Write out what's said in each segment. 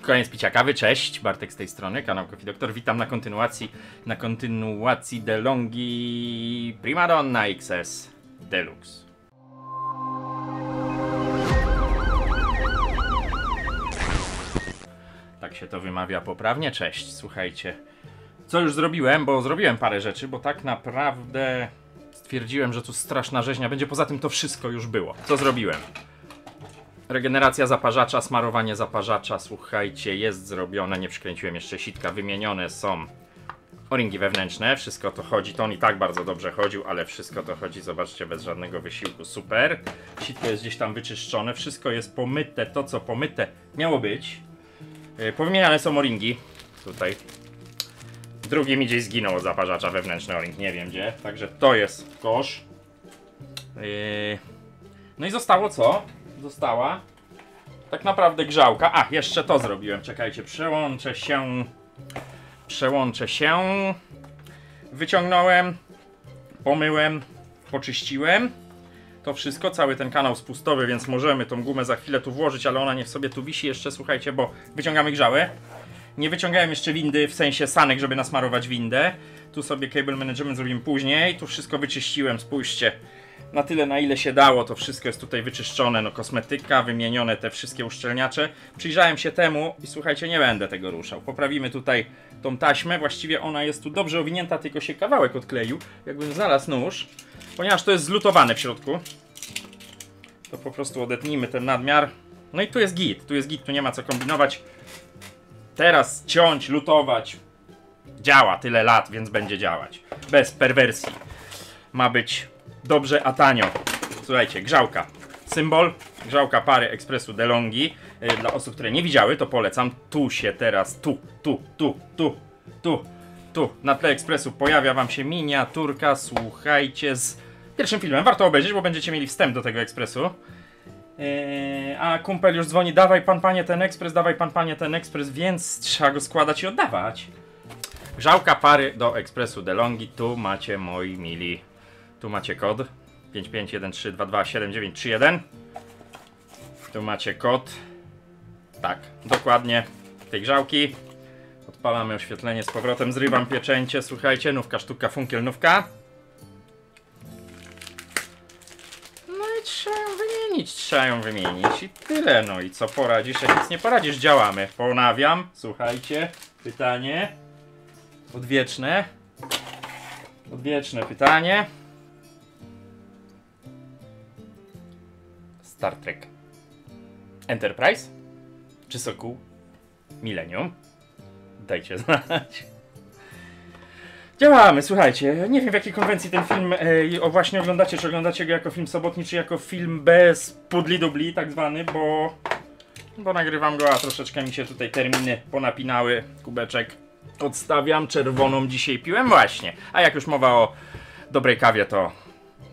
Koniec picia kawy, cześć, Bartek z tej strony, kanał Coffee Doctor. Witam na kontynuacji DeLonghi Primadonna XS Deluxe. Tak się to wymawia poprawnie, cześć, słuchajcie. Co już zrobiłem, bo zrobiłem parę rzeczy, bo tak naprawdę stwierdziłem, że tu straszna rzeźnia będzie, poza tym to wszystko już było. Co zrobiłem? Regeneracja zaparzacza, smarowanie zaparzacza, słuchajcie, jest zrobione, nie przykręciłem jeszcze sitka, wymienione są o-ringi wewnętrzne, wszystko to chodzi, to on i tak bardzo dobrze chodził, ale wszystko to chodzi, zobaczcie, bez żadnego wysiłku, super. Sitko jest gdzieś tam wyczyszczone, wszystko jest pomyte, to co pomyte miało być. Powymieniane są o-ringi, tutaj. Drugi mi gdzieś zginął od zaparzacza wewnętrzny o-ring, nie wiem gdzie, także to jest kosz. No i zostało co? Została tak naprawdę grzałka. A, jeszcze to zrobiłem, czekajcie, przełączę się, wyciągnąłem, pomyłem, poczyściłem to wszystko, cały ten kanał spustowy, więc możemy tą gumę za chwilę tu włożyć, ale ona niech sobie tu wisi jeszcze, słuchajcie, bo wyciągamy grzałę. Nie wyciągałem jeszcze windy, w sensie sanek, żeby nasmarować windę. Tu sobie cable management zrobimy później, tu wszystko wyczyściłem, spójrzcie. Na tyle, na ile się dało, to wszystko jest tutaj wyczyszczone, no kosmetyka, wymienione te wszystkie uszczelniacze. Przyjrzałem się temu i słuchajcie, nie będę tego ruszał. Poprawimy tutaj tą taśmę, właściwie ona jest tu dobrze owinięta, tylko się kawałek odkleił. Jakbym znalazł nóż, ponieważ to jest zlutowane w środku. To po prostu odetnijmy ten nadmiar. No i tu jest git, tu nie ma co kombinować. Teraz ciąć, lutować. Działa tyle lat, więc będzie działać. Bez perwersji. Ma być dobrze, a tanio. Słuchajcie, grzałka. Symbol, grzałka pary ekspresu DeLonghi. Dla osób, które nie widziały, to polecam. Tu się teraz, tu. Na tle ekspresu pojawia wam się miniaturka, słuchajcie, z pierwszym filmem. Warto obejrzeć, bo będziecie mieli wstęp do tego ekspresu. A kumpel już dzwoni, dawaj pan panie ten ekspres, więc trzeba go składać i oddawać. Grzałka pary do ekspresu DeLonghi. Tu macie, moi mili. Tu macie kod 5513227931. Tu macie kod. Tak, dokładnie tej grzałki. Odpalamy oświetlenie z powrotem, zrywam pieczęcie. Słuchajcie, nówka, sztuka, funkielnówka. No i trzeba ją wymienić i tyle. No i co poradzisz, jak nic nie poradzisz, działamy. Ponawiam, słuchajcie, pytanie odwieczne pytanie. Star Trek Enterprise czy Sokół Millennium? Dajcie znać. Działamy, słuchajcie. Nie wiem, w jakiej konwencji ten film właśnie oglądacie, czy oglądacie go jako film sobotni, czy jako film bez pudli-dubli tak zwany, bo nagrywam go, a troszeczkę mi się tutaj terminy ponapinały. Kubeczek odstawiam, czerwoną dzisiaj piłem właśnie. A jak już mowa o dobrej kawie, to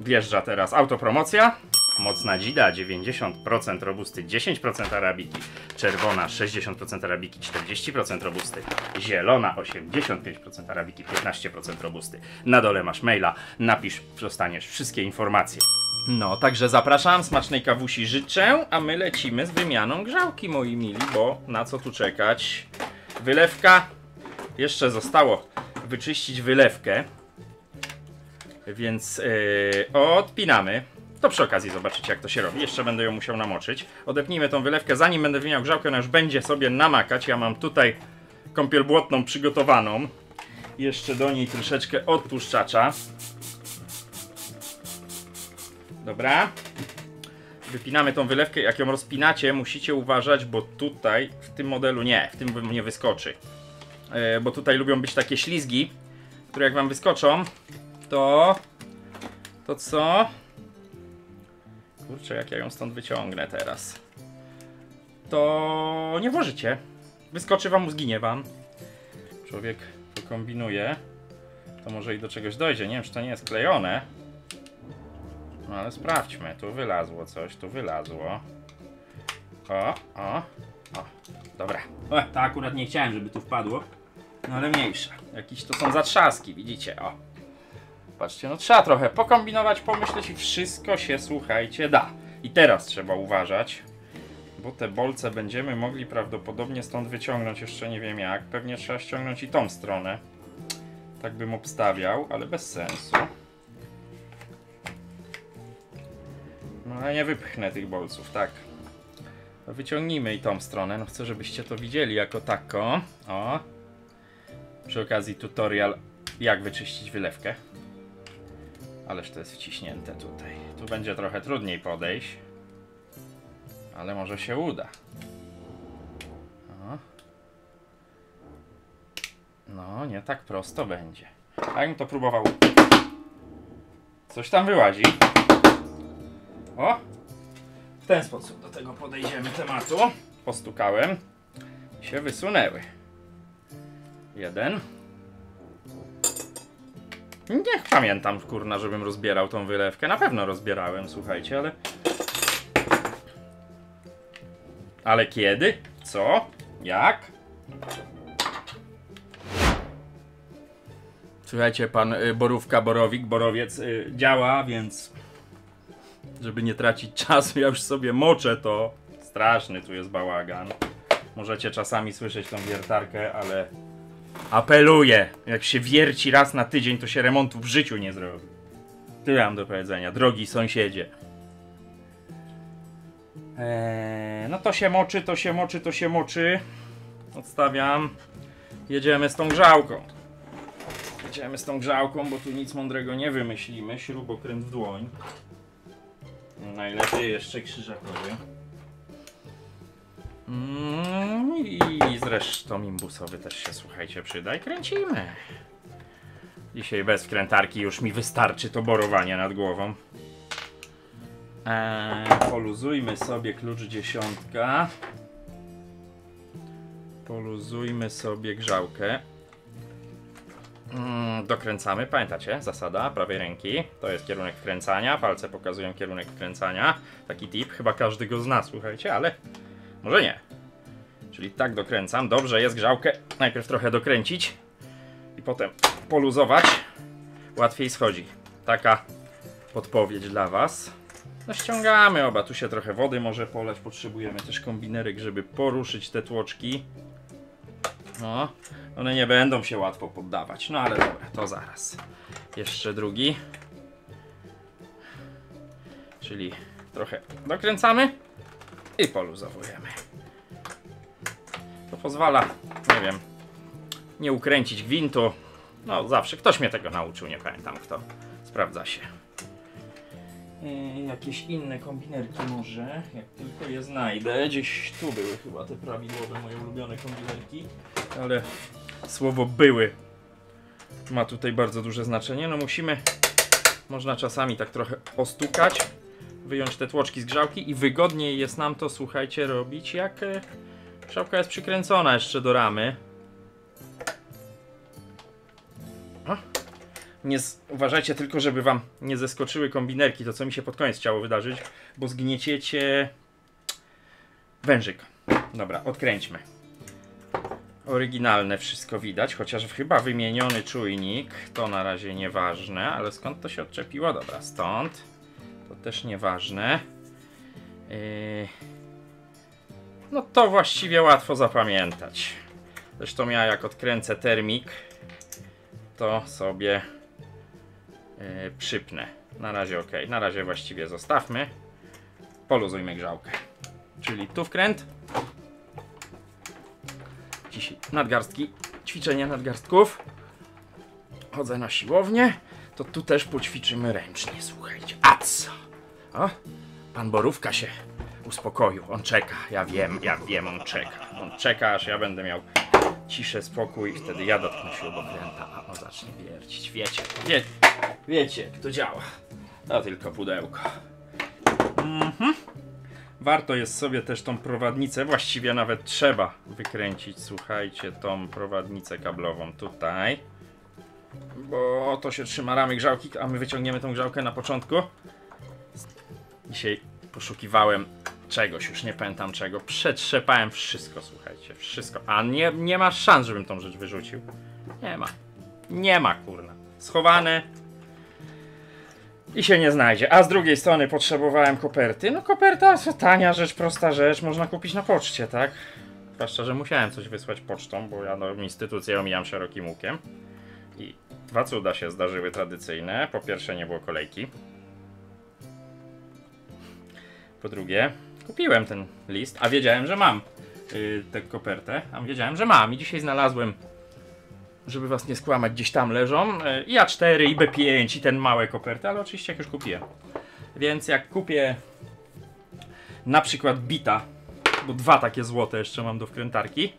wjeżdża teraz autopromocja. Mocna dzida, 90% robusty, 10% arabiki. Czerwona, 60% arabiki, 40% robusty. Zielona, 85% arabiki, 15% robusty. Na dole masz maila, napisz, dostaniesz wszystkie informacje. No, także zapraszam, smacznej kawusi życzę, a my lecimy z wymianą grzałki, moi mili, bo na co tu czekać? Wylewka. Jeszcze zostało wyczyścić wylewkę, więc odpinamy. To przy okazji zobaczycie, jak to się robi. Jeszcze będę ją musiał namoczyć. Odepnijmy tą wylewkę, zanim będę wymieniał grzałkę, ona już będzie sobie namakać. Ja mam tutaj kąpiel błotną przygotowaną. Jeszcze do niej troszeczkę odtłuszczacza. Dobra. Wypinamy tą wylewkę. Jak ją rozpinacie, musicie uważać, bo tutaj w tym modelu w tym nie wyskoczy. Bo tutaj lubią być takie ślizgi, które jak wam wyskoczą, to co? Kurczę, jak ja ją stąd wyciągnę teraz, to nie włożycie. Wyskoczy wam, zginie wam. Człowiek to kombinuje, to może i do czegoś dojdzie. Nie wiem, czy to nie jest klejone. No ale sprawdźmy. Tu wylazło coś, tu wylazło. O. Dobra. To akurat nie chciałem, żeby tu wpadło. No ale mniejsza. Jakieś to są zatrzaski, widzicie, o. Patrzcie, no trzeba trochę pokombinować, pomyśleć i wszystko się, słuchajcie, da. I teraz trzeba uważać, Bo te bolce będziemy mogli prawdopodobnie stąd wyciągnąć, jeszcze nie wiem jak. Pewnie trzeba ściągnąć i tą stronę. Tak bym obstawiał, ale bez sensu. No ale nie wypchnę tych bolców, tak. To wyciągnijmy i tą stronę. No chcę, żebyście to widzieli jako tako. O. Przy okazji tutorial, jak wyczyścić wylewkę. Ależ to jest wciśnięte tutaj. Tu będzie trochę trudniej podejść. Ale może się uda. O. No, nie tak prosto będzie. A jakbym to próbował. Coś tam wyłazi. O! W ten sposób do tego podejdziemy tematu. Postukałem. I się wysunęły. Jeden. Nie pamiętam, kurna, żebym rozbierał tą wylewkę. Na pewno rozbierałem, słuchajcie, ale... Ale kiedy? Co? Jak? Słuchajcie, pan Borówka, Borowik, Borowiec działa, więc... Żeby nie tracić czasu, ja już sobie moczę to. Straszny tu jest bałagan. Możecie czasami słyszeć tą wiertarkę, ale... Apeluję, jak się wierci raz na tydzień, to się remontu w życiu nie zrobi. Tyle mam do powiedzenia, drogi sąsiedzie. No to się moczy, to się moczy, to się moczy. Odstawiam. Jedziemy z tą grzałką. Jedziemy z tą grzałką, bo tu nic mądrego nie wymyślimy. Śrubokręt w dłoń. Najlepiej jeszcze krzyżakowy. I zresztą imbusowy też się, słuchajcie, przyda i kręcimy. Dzisiaj bez wkrętarki już mi wystarczy to borowanie nad głową. Poluzujmy sobie klucz 10. Poluzujmy sobie grzałkę. Dokręcamy, pamiętacie? Zasada prawej ręki. To jest kierunek wkręcania, palce pokazują kierunek wkręcania. Taki tip, chyba każdy go zna, słuchajcie, ale może nie. Czyli tak dokręcam. Dobrze jest grzałkę najpierw trochę dokręcić i potem poluzować. Łatwiej schodzi. Taka podpowiedź dla was. No ściągamy oba. Tu się trochę wody może polać. Potrzebujemy też kombinerek, żeby poruszyć te tłoczki. No, one nie będą się łatwo poddawać. No ale dobra, to zaraz. Jeszcze drugi. Czyli trochę dokręcamy i poluzowujemy. To pozwala, nie wiem, nie ukręcić gwintu. No zawsze ktoś mnie tego nauczył, nie pamiętam kto. Sprawdza się. Jakieś inne kombinerki może, jak tylko je znajdę. Gdzieś tu były chyba te prawidłowe moje ulubione kombinerki. Ale słowo były ma tutaj bardzo duże znaczenie. No musimy, można czasami tak trochę ostukać, wyjąć te tłoczki z grzałki i wygodniej jest nam to, słuchajcie, robić jak grzałka jest przykręcona jeszcze do ramy. Uważajcie tylko, żeby wam nie zeskoczyły kombinerki, to co mi się pod koniec chciało wydarzyć, bo zgnieciecie wężyk. Dobra, odkręćmy. Oryginalne wszystko widać, chociaż chyba wymieniony czujnik, to na razie nieważne, ale skąd to się odczepiło? Dobra, stąd. To też nieważne. No to właściwie łatwo zapamiętać. Zresztą ja jak odkręcę termik, to sobie przypnę. Na razie ok. Na razie właściwie zostawmy. Poluzujmy grzałkę. Czyli tu wkręt. Dzisiaj nadgarstki. Ćwiczenie nadgarstków. Chodzę na siłownię. To tu też poćwiczymy ręcznie. Słuchajcie. A co? O, pan Borówka się uspokoił. On czeka. Ja wiem, on czeka. On czeka, aż ja będę miał ciszę, spokój i wtedy ja dotknę śrubokręta, a on zacznie wiercić. Wiecie, jak to działa. To tylko pudełko. Warto jest sobie też tą prowadnicę, właściwie nawet trzeba wykręcić, słuchajcie, tą prowadnicę kablową tutaj. Bo to się trzyma ramy grzałki, a my wyciągniemy tą grzałkę na początku. Dzisiaj poszukiwałem czegoś, już nie pamiętam czego. Przetrzepałem wszystko, słuchajcie, wszystko. A nie ma szans, żebym tą rzecz wyrzucił. Nie ma, kurna. Schowane. i się nie znajdzie. A z drugiej strony potrzebowałem koperty. No koperta to tania rzecz, prosta rzecz, można kupić na poczcie, tak? Zwłaszcza, że musiałem coś wysłać pocztą, bo ja instytucję omijam szerokim łukiem. I dwa cuda się zdarzyły tradycyjne. Po pierwsze, nie było kolejki. Po drugie, kupiłem ten list, a wiedziałem, że mam tę kopertę. A wiedziałem, że mam. I dzisiaj znalazłem, żeby was nie skłamać, gdzieś tam leżą i A4, i B5, i ten małe koperty, ale oczywiście jak już kupiłem. Więc jak kupię na przykład bita, bo dwa takie złote jeszcze mam do wkrętarki,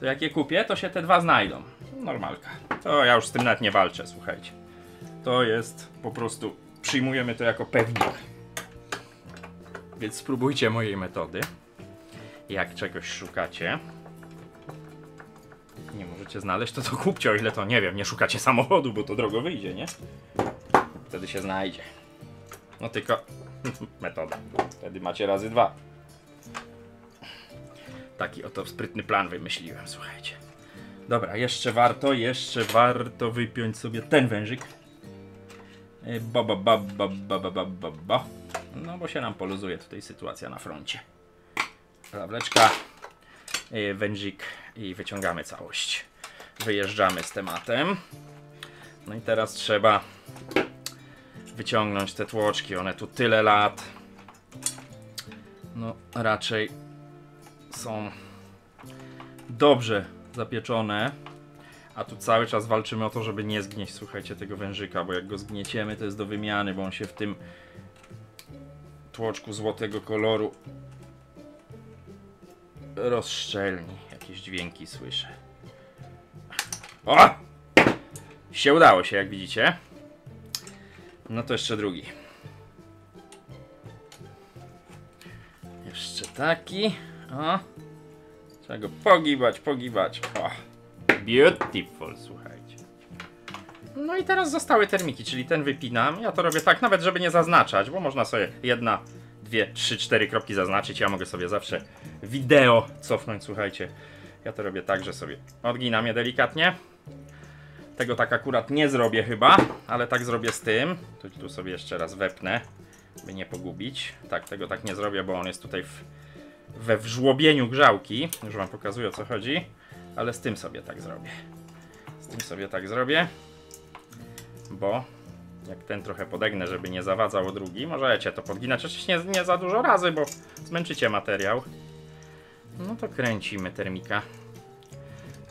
to jak je kupię, to się te dwa znajdą. Normalka. To ja już z tym nawet nie walczę, słuchajcie. To jest po prostu, przyjmujemy to jako pewnik. Więc spróbujcie mojej metody. Jak czegoś szukacie, nie możecie znaleźć, to kupcie, o ile to, nie wiem, nie szukacie samochodu, bo to drogo wyjdzie, nie? Wtedy się znajdzie. No tylko metoda. Wtedy macie razy dwa. Taki oto sprytny plan wymyśliłem, słuchajcie. Dobra, jeszcze warto wypiąć sobie ten wężyk. No bo się nam poluzuje tutaj sytuacja na froncie. Zawleczka, wężyk i wyciągamy całość. Wyjeżdżamy z tematem. No i teraz trzeba wyciągnąć te tłoczki. One tu tyle lat. No raczej są dobrze zapieczone. A tu cały czas walczymy o to, żeby nie zgnieść, słuchajcie, tego wężyka, bo jak go zgnieciemy, to jest do wymiany, bo on się w tym tłoczku złotego koloru rozszczelni. Jakieś dźwięki słyszę. O! Się udało się, jak widzicie. No to jeszcze drugi. Jeszcze taki. O! Trzeba go pogibać. O! Beautiful, słuchajcie. No i teraz zostały termiki, czyli ten wypinam. Ja to robię tak, nawet żeby nie zaznaczać, bo można sobie 1, 2, 3, 4 kropki zaznaczyć. Ja mogę sobie zawsze wideo cofnąć, słuchajcie. Ja to robię tak, że sobie odginam je delikatnie. Tego tak akurat nie zrobię chyba, ale tak zrobię z tym. Tu sobie jeszcze raz wepnę, by nie pogubić. Tak, tego tak nie zrobię, bo on jest tutaj we wżłobieniu grzałki. Już wam pokazuję, o co chodzi. Ale z tym sobie tak zrobię. Bo jak ten trochę podegnę, żeby nie zawadzało drugi, możecie to podginać. Oczywiście nie za dużo razy, bo zmęczycie materiał. No to kręcimy termika.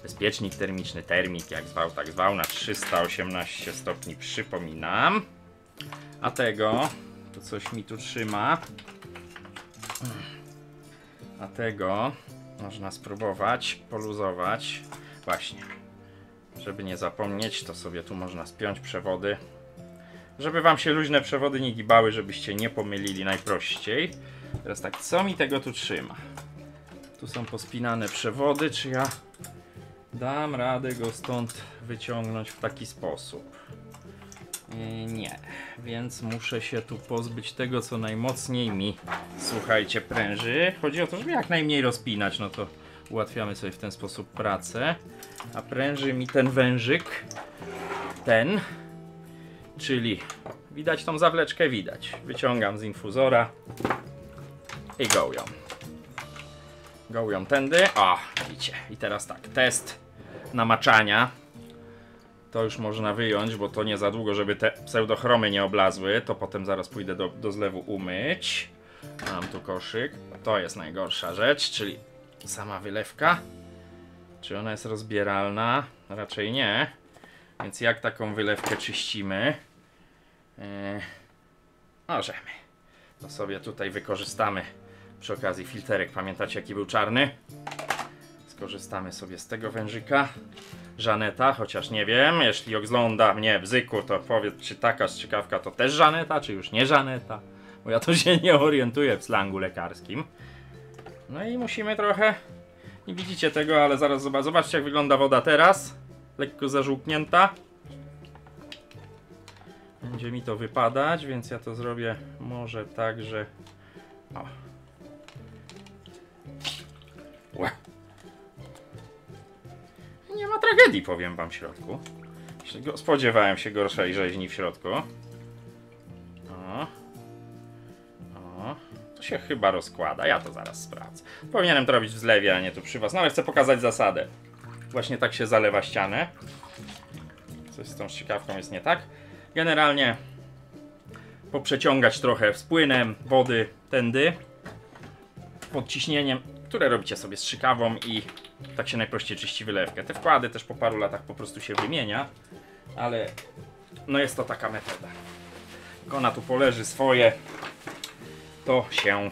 Bezpiecznik termiczny, termik, jak zwał, tak zwał, na 318 stopni, przypominam. A tego, to coś mi tu trzyma. A tego można spróbować poluzować. Właśnie. Żeby nie zapomnieć, to sobie tu można spiąć przewody. Żeby wam się luźne przewody nie gibały, żebyście nie pomylili najprościej. Teraz tak, co mi tego tu trzyma? Tu są pospinane przewody, czy ja dam radę go stąd wyciągnąć w taki sposób? Nie, więc muszę się tu pozbyć tego, co najmocniej mi, słuchajcie, pręży. Chodzi o to, żeby jak najmniej rozpinać, no to ułatwiamy sobie w ten sposób pracę. A pręży mi ten wężyk, ten, czyli widać tą zawleczkę, widać. Wyciągam z infuzora i gołją. Gołją tędy, o, widzicie. I teraz tak, test namaczania. To już można wyjąć, bo to nie za długo, żeby te pseudochromy nie oblazły. To potem zaraz pójdę do zlewu umyć. Mam tu koszyk. To jest najgorsza rzecz, czyli sama wylewka. Czy ona jest rozbieralna? Raczej nie. Więc jak taką wylewkę czyścimy? Możemy. To sobie tutaj wykorzystamy przy okazji filterek. Pamiętacie, jaki był czarny? Skorzystamy sobie z tego wężyka. Żaneta, chociaż nie wiem, jeśli ogląda mnie Bzyku, to powiedz, czy taka strzykawka to też Żaneta, czy już nie Żaneta, bo ja to się nie orientuję w slangu lekarskim. No i musimy trochę, nie widzicie tego, ale zaraz zobaczcie, jak wygląda woda teraz, lekko zażółknięta. Będzie mi to wypadać, więc ja to zrobię może tak, że... O. Łe. Nie ma tragedii, powiem wam w środku. Spodziewałem się gorszej rzeźni w środku. się chyba rozkłada, ja to zaraz sprawdzę. Powinienem to robić w zlewie, a nie tu przy was, no ale chcę pokazać zasadę. Właśnie tak się zalewa ścianę. Coś z tą strzykawką jest nie tak. Generalnie poprzeciągać trochę z płynem wody tędy, pod ciśnieniem, które robicie sobie strzykawą i tak się najprościej czyści wylewkę. Te wkłady też po paru latach po prostu się wymienia, ale no jest to taka metoda. Jak ona tu poleży swoje, to się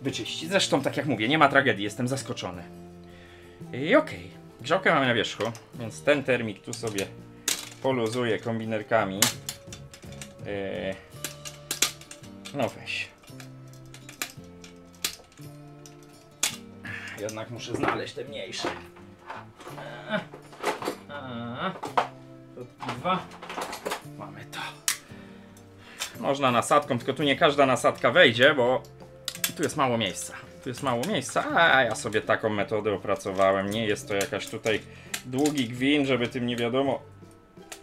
wyczyści. Zresztą tak jak mówię, nie ma tragedii, jestem zaskoczony. I okej, grzałkę mamy na wierzchu, więc ten termik tu sobie poluzuję kombinerkami. No weź. Jednak muszę znaleźć te mniejsze. To dwa. Mamy to. Można nasadką, tylko tu nie każda nasadka wejdzie, bo tu jest mało miejsca. Tu jest mało miejsca, a ja sobie taką metodę opracowałem. Nie jest to jakaś tutaj długi gwint, żeby tym nie wiadomo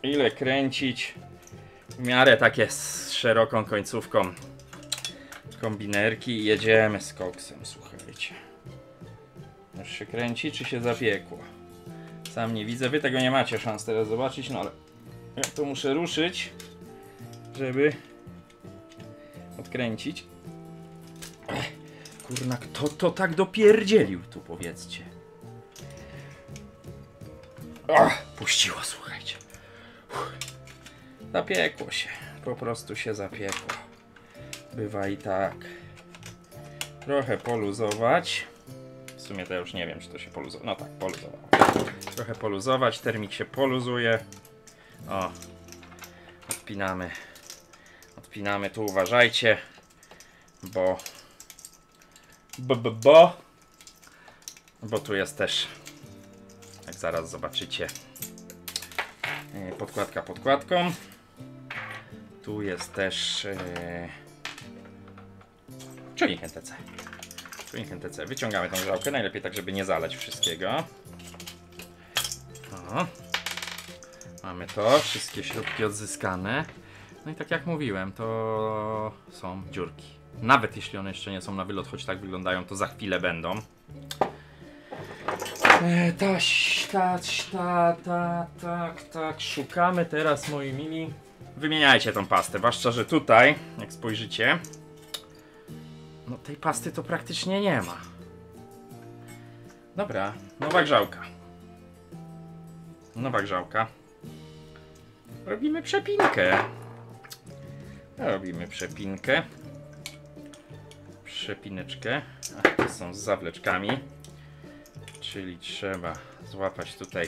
ile kręcić. W miarę takie z szeroką końcówką kombinerki i jedziemy z koksem, słuchajcie. Już się kręci, czy się zapiekło? Sam nie widzę, wy tego nie macie szans teraz zobaczyć, no ale ja to muszę ruszyć, żeby odkręcić. Kurna, kto to tak dopierdzielił tu, powiedzcie? Puściło, słuchajcie. Zapiekło się, po prostu się zapiekło. Bywa i tak. Trochę poluzować. W sumie to ja już nie wiem, czy to się poluzowało. No tak, poluzowało. Trochę poluzować, termik się poluzuje. O, odpinamy. Odpinamy, tu uważajcie, bo tu jest też, jak zaraz zobaczycie, podkładka podkładką. Tu jest też czujnik NTC. Czujnik NTC. Wyciągamy tą grzałkę, najlepiej tak, żeby nie zalać wszystkiego. O. Mamy to, wszystkie śrubki odzyskane. No i tak jak mówiłem, to są dziurki. Nawet jeśli one jeszcze nie są na wylot, choć tak wyglądają, to za chwilę będą. Tak. Szukamy teraz, moi mili. Wymieniajcie tą pastę, zwłaszcza, że tutaj, jak spojrzycie, no tej pasty to praktycznie nie ma. Dobra, nowa grzałka. Nowa grzałka. Robimy przepinkę. Robimy przepinkę. Przepineczkę. A to są z zawleczkami. Czyli trzeba złapać tutaj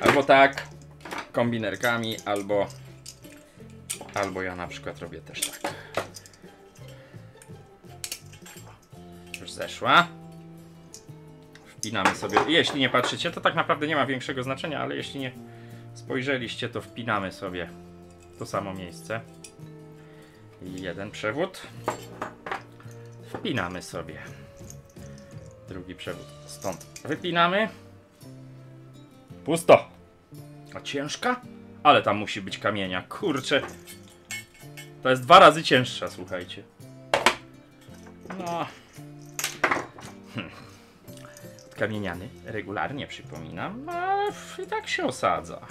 albo tak, kombinerkami, albo ja na przykład robię też tak. Już zeszła. Wpinamy sobie. Jeśli nie patrzycie, to tak naprawdę nie ma większego znaczenia, ale jeśli nie spojrzeliście, to wpinamy sobie w to samo miejsce. I jeden przewód. Wpinamy sobie. Drugi przewód stąd wypinamy. Pusto. A ciężka? Ale tam musi być kamienia. Kurczę. To jest 2 razy cięższa, słuchajcie. No. Odkamieniany regularnie, przypominam. Ale i tak się osadza.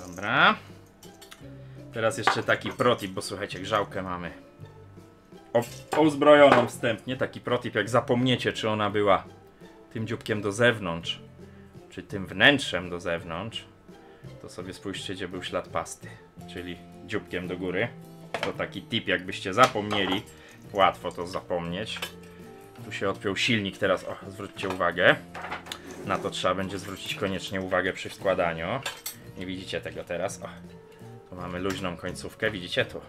Dobra. Teraz jeszcze taki protip, bo słuchajcie, grzałkę mamy uzbrojoną wstępnie. Taki protip, jak zapomniecie, czy ona była tym dzióbkiem do zewnątrz, czy tym wnętrzem do zewnątrz, to sobie spójrzcie, gdzie był ślad pasty, czyli dzióbkiem do góry. To taki tip, jakbyście zapomnieli, łatwo to zapomnieć. Tu się odpiął silnik teraz, zwróćcie uwagę. Na to trzeba będzie zwrócić koniecznie uwagę przy wkładaniu. Nie widzicie tego teraz, tu mamy luźną końcówkę, widzicie tu?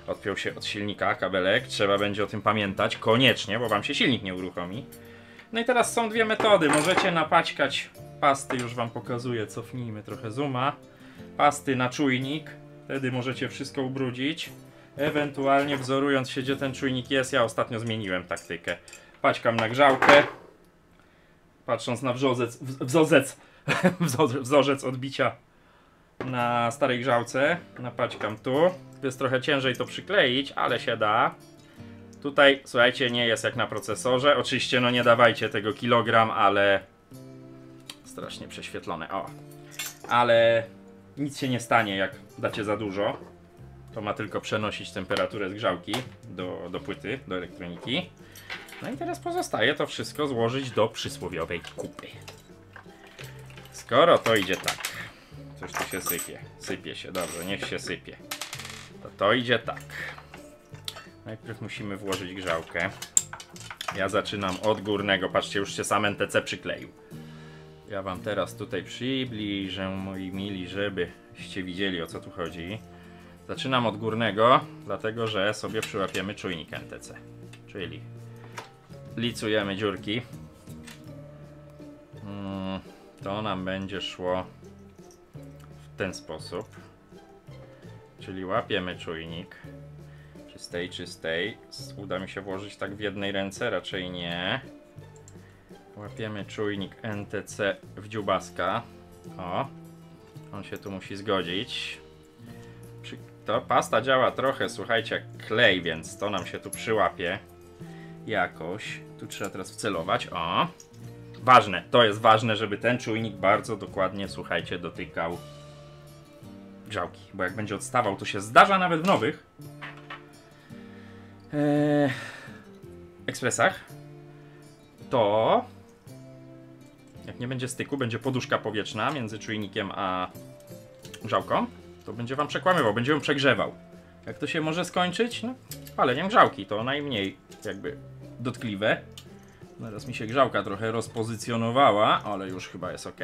Odpiął się od silnika kabelek, trzeba będzie o tym pamiętać, koniecznie, bo wam się silnik nie uruchomi. No i teraz są 2 metody, możecie napaćkać pasty, już wam pokazuję, cofnijmy trochę zooma. Pasty na czujnik, wtedy możecie wszystko ubrudzić. Ewentualnie wzorując się, gdzie ten czujnik jest, ja ostatnio zmieniłem taktykę. Paćkam na grzałkę, patrząc na wzorzec odbicia na starej grzałce, napaćkam tu, jest trochę ciężej to przykleić, ale się da. Tutaj, słuchajcie, nie jest jak na procesorze. Oczywiście, no nie dawajcie tego kilogram, ale... Strasznie prześwietlone, o. Ale nic się nie stanie, jak dacie za dużo. To ma tylko przenosić temperaturę zgrzałki do płyty, do elektroniki. No i teraz pozostaje to wszystko złożyć do przysłowiowej kupy. Skoro to idzie tak, coś tu się sypie, sypie się, dobrze, niech się sypie. To idzie tak. Najpierw musimy włożyć grzałkę. Ja zaczynam od górnego, patrzcie, już się sam NTC przykleił. Ja wam teraz tutaj przybliżę, moi mili, żebyście widzieli, o co tu chodzi. Zaczynam od górnego, dlatego że sobie przyłapiemy czujnik NTC. Czyli licujemy dziurki. To nam będzie szło w ten sposób. Czyli łapiemy czujnik. Czystej. Uda mi się włożyć tak w jednej ręce? Raczej nie. Łapiemy czujnik NTC w dziubaska. O, on się tu musi zgodzić. To pasta działa trochę, słuchajcie, jak klej, więc to nam się tu przyłapie jakoś. Tu trzeba teraz wcelować. O, ważne, to jest ważne, żeby ten czujnik bardzo dokładnie, słuchajcie, dotykał grzałki. Bo jak będzie odstawał, to się zdarza nawet w nowych ekspresach, to jak nie będzie styku, będzie poduszka powietrzna między czujnikiem a grzałką, to będzie wam przekłamywał, będzie ją przegrzewał. Jak to się może skończyć? No, paleniem grzałki, to najmniej jakby dotkliwe. Teraz mi się grzałka trochę rozpozycjonowała, ale już chyba jest ok.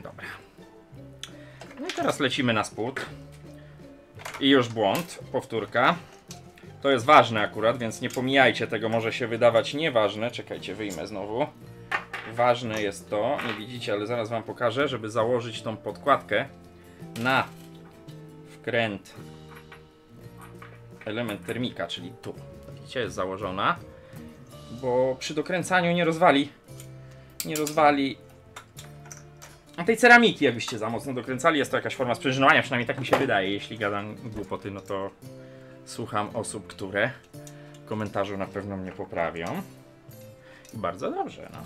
Dobra. No i teraz lecimy na spód. I już błąd, powtórka. To jest ważne akurat, więc nie pomijajcie tego, może się wydawać nieważne. Czekajcie, wyjmę znowu. Ważne jest to, nie widzicie, ale zaraz wam pokażę, żeby założyć tą podkładkę na wkręt element termika, czyli tu. Widzicie, jest założona, bo przy dokręcaniu nie rozwali tej ceramiki, jakbyście za mocno dokręcali. Jest to jakaś forma sprężynowania, przynajmniej tak mi się wydaje. Jeśli gadam głupoty, no to słucham osób, które w komentarzu na pewno mnie poprawią. I bardzo dobrze, no.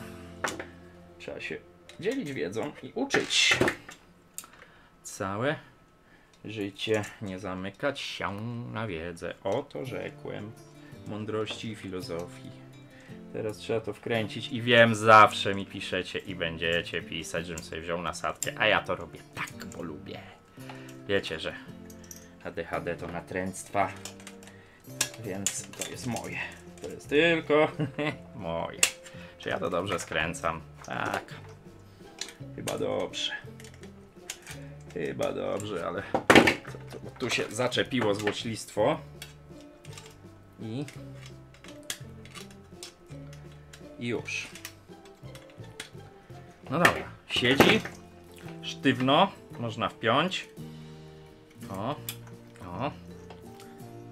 Trzeba się dzielić wiedzą i uczyć. Całe życie nie zamykać się na wiedzę. Oto rzekłem. Mądrości i filozofii. Teraz trzeba to wkręcić i wiem, zawsze mi piszecie i będziecie pisać, żebym sobie wziął nasadkę, a ja to robię tak, bo lubię. Wiecie, że ADHD to natręctwa, więc to jest moje. To jest tylko moje. Czy ja to dobrze skręcam? Tak. Chyba dobrze. Chyba dobrze, ale tu się zaczepiło złoślistwo. I już. No dobra. Siedzi. Sztywno. Można wpiąć. O.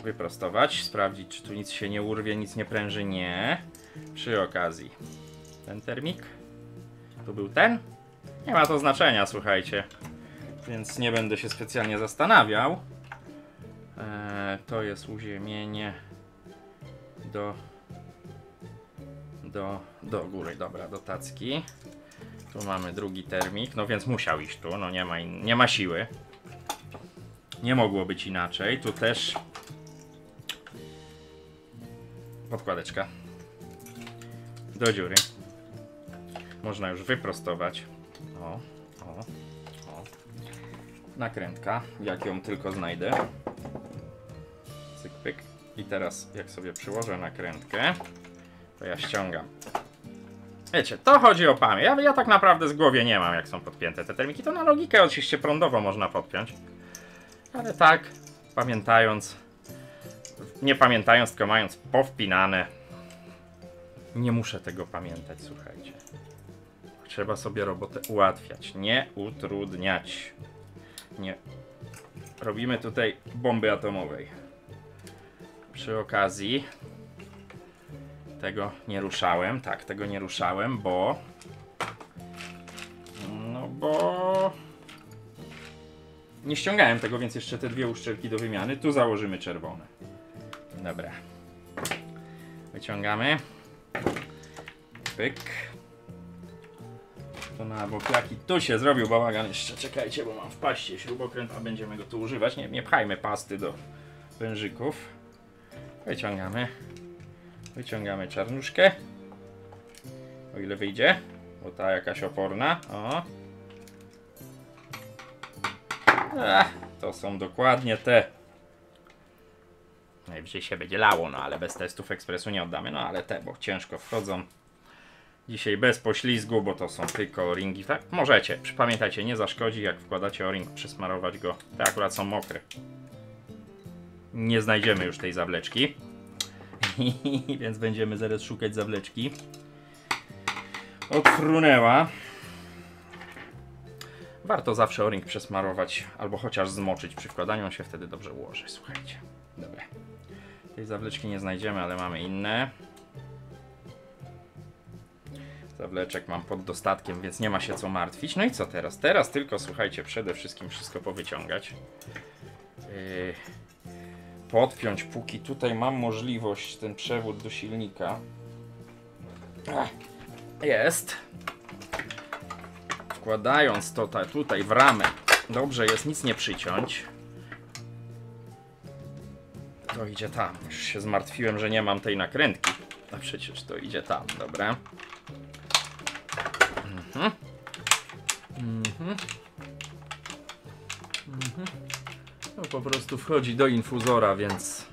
Wyprostować. Sprawdzić, czy tu nic się nie urwie, nic nie pręży. Nie. Przy okazji. Ten termik. Tu był ten. Nie ma to znaczenia, słuchajcie. Więc nie będę się specjalnie zastanawiał. To jest uziemienie do góry, dobra, do tacki. Tu mamy drugi termik, no więc musiał iść tu, no nie ma siły. Nie mogło być inaczej. Tu też podkładeczka do dziury. Można już wyprostować. O. Nakrętka, jak ją tylko znajdę. Cyk, pyk. I teraz jak sobie przyłożę nakrętkę, to ja ściągam. Wiecie, to chodzi o pamięć. Ja tak naprawdę z głowy nie mam, jak są podpięte te termiki. To na logikę oczywiście prądowo można podpiąć. Ale tak, pamiętając, nie pamiętając, tylko mając powpinane, nie muszę tego pamiętać, słuchajcie. Trzeba sobie robotę ułatwiać, nie utrudniać. Nie. Robimy tutaj bomby atomowej. Przy okazji tego nie ruszałem. Tak, tego nie ruszałem, bo Nie ściągałem tego, więc jeszcze te dwie uszczelki do wymiany. Tu założymy czerwone. Dobra. Wyciągamy. Pyk. To na bok jaki tu się zrobił bałagan jeszcze. Czekajcie, bo mam w paście śrubokręt, a będziemy go tu używać. Nie pchajmy pasty do wężyków. Wyciągamy. Wyciągamy czarnuszkę. O ile wyjdzie. Bo ta jakaś oporna. O. To są dokładnie te. Najwyżej się będzie lało, no ale bez testów ekspresu nie oddamy. No ale te, bo ciężko wchodzą. Dzisiaj bez poślizgu, bo to są tylko o-ringi. Tak? Możecie, pamiętajcie, nie zaszkodzi jak wkładacie o-ring, przysmarować go. Te akurat są mokre. Nie znajdziemy już tej zawleczki. Więc będziemy zaraz szukać zawleczki. Odfrunęła. Warto zawsze o-ring przesmarować, albo chociaż zmoczyć przy wkładaniu, on się wtedy dobrze ułoży. Słuchajcie. Dobra. Tej zawleczki nie znajdziemy, ale mamy inne. Zawleczek mam pod dostatkiem, więc nie ma się co martwić. No i co teraz? Teraz tylko, słuchajcie, przede wszystkim wszystko powyciągać. Podpiąć, póki tutaj mam możliwość, ten przewód do silnika. Jest. Wkładając to tutaj w ramę, dobrze jest nic nie przyciąć. To idzie tam. Już się zmartwiłem, że nie mam tej nakrętki. A przecież to idzie tam, dobra. No po prostu wchodzi do infuzora, więc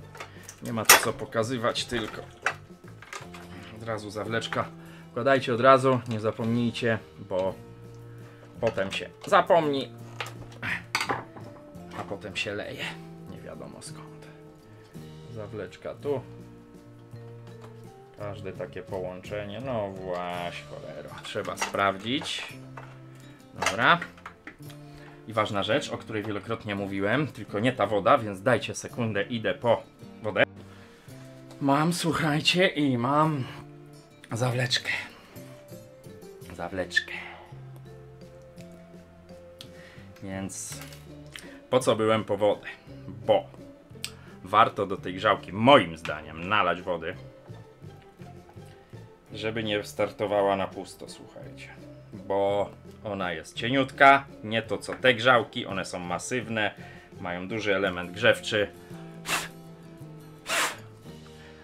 nie ma to co pokazywać, tylko od razu zawleczka. Wkładajcie od razu, nie zapomnijcie, bo potem się zapomni, a potem się leje. Nie wiadomo skąd. Zawleczka tu. Każde takie połączenie, no właśnie, cholero, trzeba sprawdzić. Dobra. I ważna rzecz, o której wielokrotnie mówiłem, tylko nie ta woda, więc dajcie sekundę, idę po wodę. Mam, słuchajcie, i mam zawleczkę. Zawleczkę. Więc po co byłem po wodę? Bo warto do tej grzałki, moim zdaniem, nalać wody, żeby nie startowała na pusto, słuchajcie. Bo ona jest cieniutka, nie to co te grzałki, one są masywne, mają duży element grzewczy.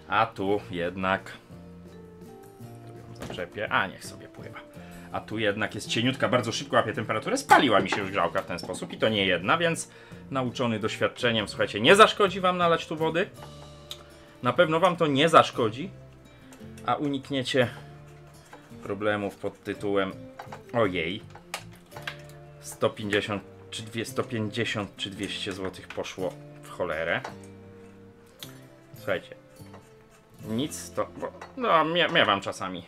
A tu jednak, tu ją zaczepię, a niech sobie pływa. A tu jednak jest cieniutka, bardzo szybko łapie temperaturę, spaliła mi się już grzałka w ten sposób i to nie jedna, więc nauczony doświadczeniem, słuchajcie, nie zaszkodzi wam nalać tu wody. Na pewno wam to nie zaszkodzi, a unikniecie problemów pod tytułem ojej, 150 czy 200 zł poszło w cholerę. Słuchajcie, nic to, bo, no miewam czasami